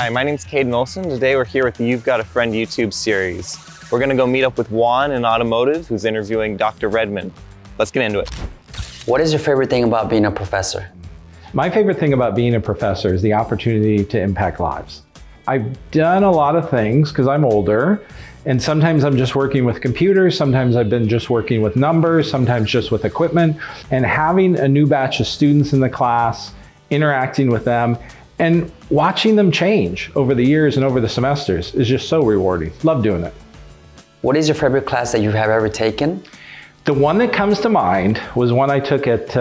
Hi, my name's Caden Olson. Today we're here with the You've Got a Friend YouTube series. We're going to go meet up with Juan in automotive, who's interviewing Dr. Redmond. Let's get into it. What is your favorite thing about being a professor? My favorite thing about being a professor is the opportunity to impact lives. I've done a lot of things because I'm older, and sometimes I'm just working with computers, sometimes I've been just working with numbers, sometimes just with equipment, and having a new batch of students in the class, interacting with them, and watching them change over the years and over the semesters is just so rewarding. Love doing it. What is your favorite class that you have ever taken? The one that comes to mind was one I took at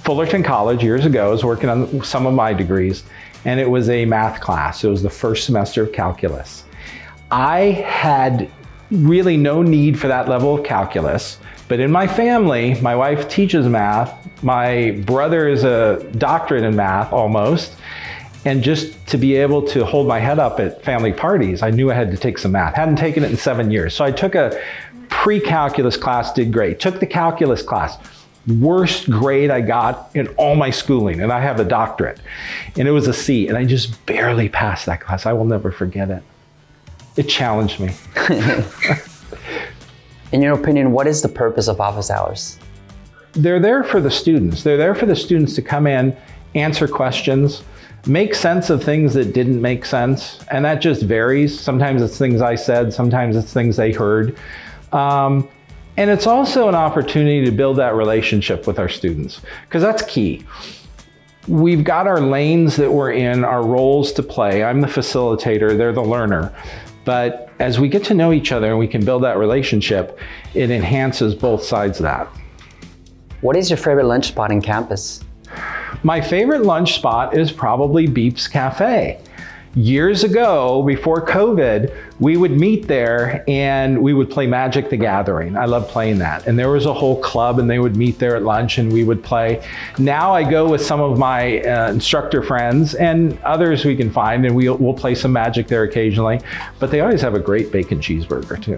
Fullerton College years ago. I was working on some of my degrees, and it was a math class. It was the first semester of calculus. I had really no need for that level of calculus, but in my family, my wife teaches math, my brother is a doctorate in math almost, and just to be able to hold my head up at family parties, I knew I had to take some math. Hadn't taken it in 7 years. So I took a pre-calculus class, did great. Took the calculus class. Worst grade I got in all my schooling, and I have a doctorate. And it was a C, and I just barely passed that class. I will never forget it. It challenged me. In your opinion, what is the purpose of office hours? They're there for the students. They're there for the students to come in, answer questions, make sense of things that didn't make sense, and that just varies. Sometimes it's things I said, sometimes it's things they heard. And it's also an opportunity to build that relationship with our students, because that's key. We've got our lanes that we're in, our roles to play. I'm the facilitator, they're the learner. But as we get to know each other and we can build that relationship, it enhances both sides of that. What is your favorite lunch spot in campus? My favorite lunch spot is probably Beep's Cafe. Years ago, before COVID, we would meet there and we would play Magic the Gathering. I love playing that. And there was a whole club and they would meet there at lunch and we would play. Now I go with some of my instructor friends and others we can find, and we'll play some Magic there occasionally. But they always have a great bacon cheeseburger too.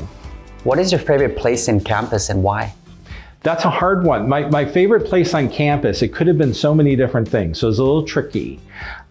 What is your favorite place in campus and why? That's a hard one. My favorite place on campus, it could have been so many different things, so it's a little tricky.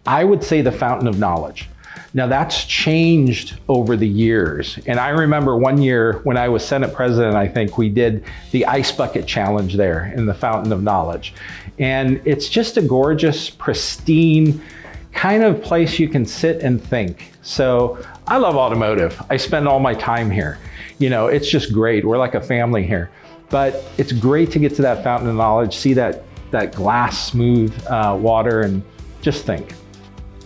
I would say the Fountain of Knowledge. Now that's changed over the years. And I remember one year when I was Senate President, I think we did the Ice Bucket Challenge there in the Fountain of Knowledge. And it's just a gorgeous, pristine kind of place you can sit and think. So I love automotive. I spend all my time here. You know, it's just great. We're like a family here. But it's great to get to that Fountain of Knowledge, see that glass smooth water, and just think.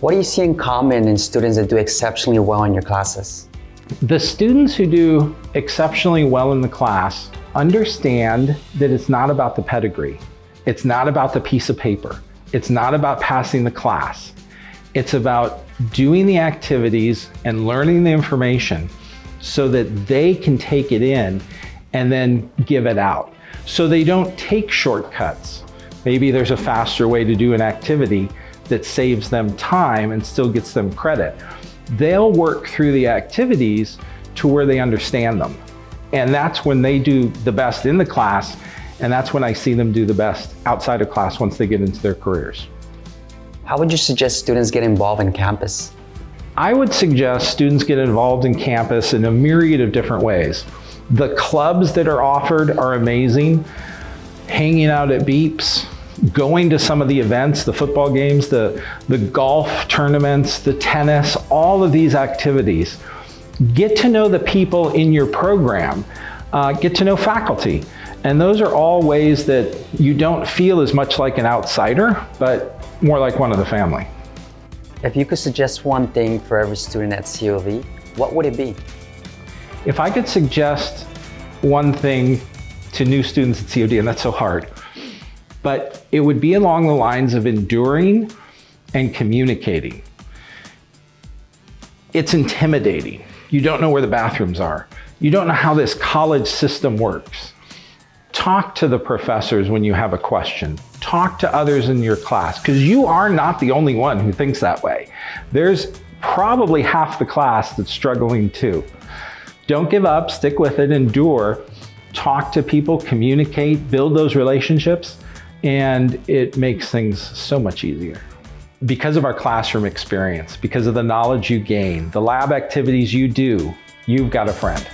What do you see in common in students that do exceptionally well in your classes? The students who do exceptionally well in the class understand that it's not about the pedigree. It's not about the piece of paper. It's not about passing the class. It's about doing the activities and learning the information so that they can take it in and then give it out. So they don't take shortcuts. Maybe there's a faster way to do an activity that saves them time and still gets them credit. They'll work through the activities to where they understand them. And that's when they do the best in the class, and that's when I see them do the best outside of class once they get into their careers. How would you suggest students get involved in campus? I would suggest students get involved in campus in a myriad of different ways. The clubs that are offered are amazing. Hanging out at Beeps, going to some of the events, the football games, the golf tournaments, the tennis, all of these activities. Get to know the people in your program, get to know faculty. And those are all ways that you don't feel as much like an outsider, but more like one of the family. If you could suggest one thing for every student at COV, what would it be? If I could suggest one thing to new students at COD, and that's so hard, but it would be along the lines of enduring and communicating. It's intimidating. You don't know where the bathrooms are. You don't know how this college system works. Talk to the professors when you have a question. Talk to others in your class, because you are not the only one who thinks that way. There's probably half the class that's struggling too. Don't give up, stick with it, endure. Talk to people, communicate, build those relationships, and it makes things so much easier. because of our classroom experience, because of the knowledge you gain, the lab activities you do, you've got a friend.